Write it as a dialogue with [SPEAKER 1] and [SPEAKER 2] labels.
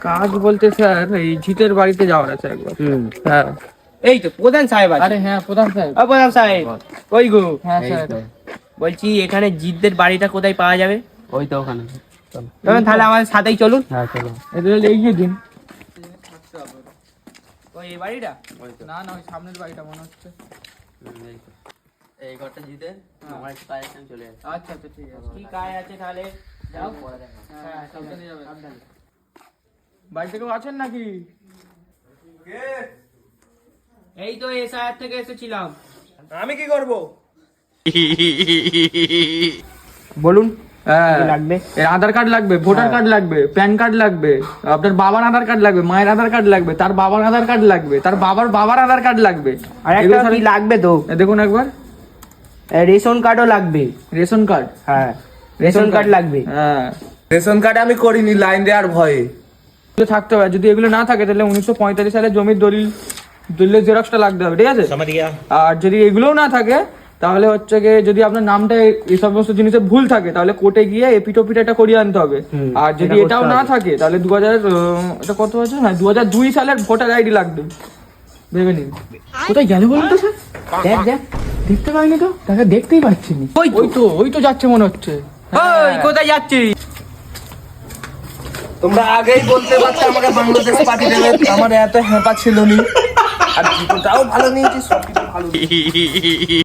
[SPEAKER 1] কাজ বলতে স্যার এই জিতের বাড়িতে যাওয়ার আছে একবার। হ্যাঁ
[SPEAKER 2] এই তো প্রধান সাহেব আছে।
[SPEAKER 1] আরে হ্যাঁ প্রধান সাহেব।
[SPEAKER 2] ও প্রধান সাহেব, ওই গো
[SPEAKER 1] হ্যাঁ স্যার।
[SPEAKER 2] বলছি এখানে জিতদের বাড়িটা কোথায় পাওয়া যাবে?
[SPEAKER 3] ওই তো ওখানে।
[SPEAKER 2] তাহলে আমাদের সাথেই চলুন।
[SPEAKER 3] হ্যাঁ চলো।
[SPEAKER 1] এদের এগিয়ে দিন।
[SPEAKER 2] ওই এই বাড়িটা?
[SPEAKER 1] না না ওই সামনের বাড়িটা মনে হচ্ছে।
[SPEAKER 3] এই তো। এই ঘরটা জিতে আমার একটু কাজ আছে, আমি চলে যাচ্ছি।
[SPEAKER 1] আচ্ছা আচ্ছা ঠিক আছে।
[SPEAKER 2] কি কাজ আছে তাহলে? যাও।
[SPEAKER 1] হ্যাঁ সাবধানে যাবেন। বাড়িতে কেউ আছেন নাকি?
[SPEAKER 2] এই তো এসআইআর থেকে এসেছিলাম।
[SPEAKER 4] আমি কি করব?
[SPEAKER 2] বলুন
[SPEAKER 1] হ্যাঁ
[SPEAKER 2] কি লাগবে?
[SPEAKER 1] এর আধার কার্ড লাগবে, ভোটার কার্ড লাগবে, প্যান কার্ড লাগবে, আপনার বাবার আধার কার্ড লাগবে, মায়ের আধার কার্ড লাগবে, তার বাবার আধার কার্ড লাগবে, তার বাবার বাবার আধার কার্ড লাগবে।
[SPEAKER 2] আর একটা কি লাগবে তো?
[SPEAKER 1] দেখুন একবার
[SPEAKER 2] রেশন কার্ডও লাগবে।
[SPEAKER 1] Ration card.
[SPEAKER 2] হ্যাঁ রেশন কার্ড লাগবে।
[SPEAKER 1] হ্যাঁ
[SPEAKER 4] রেশন কার্ডে আমি করিনি লাইন দেওয়ার ভয়ে।
[SPEAKER 1] এগুলো থাকতে হবে। যদি এগুলো না থাকে তাহলে 1945 সালে জমির দলিলের জেরক্সটা লাগতে হবে, ঠিক আছে? আর যদি এগুলোও না থাকে তাহলে হচ্ছে গিয়ে যদি আপনার নামটা এই সমস্ত জিনিসে ভুল থাকে তাহলে কোর্টে গিয়ে এপিটোপিট এটা করিয়ে আনতে হবে। আর যদি
[SPEAKER 2] এটা
[SPEAKER 1] এটাও
[SPEAKER 2] করতে
[SPEAKER 1] না
[SPEAKER 2] হবে।
[SPEAKER 1] থাকে তাহলে 2000 এটা কত আছে, হ্যাঁ 2002 সালের ভোটার আইডি লাগবে। ভেবে নিন। কোথায় গেল বলুন তো স্যার? দেখ দেখ, দেখতে পাইনি তো, তাকে দেখতেই পাচ্ছি না। ওই তো যাচ্ছে মনে হচ্ছে।
[SPEAKER 2] ওই কোথায় যাচ্ছিস?
[SPEAKER 4] তোমরা আগেই বলতে পারতে আমাকে বাংলাদেশ পাঠিয়ে দেবে, আমার এত হ্যাপা ছিল নি। আর জুতোটাও ভালো নিয়েছি, সব কিছু ভালো নিয়েছি।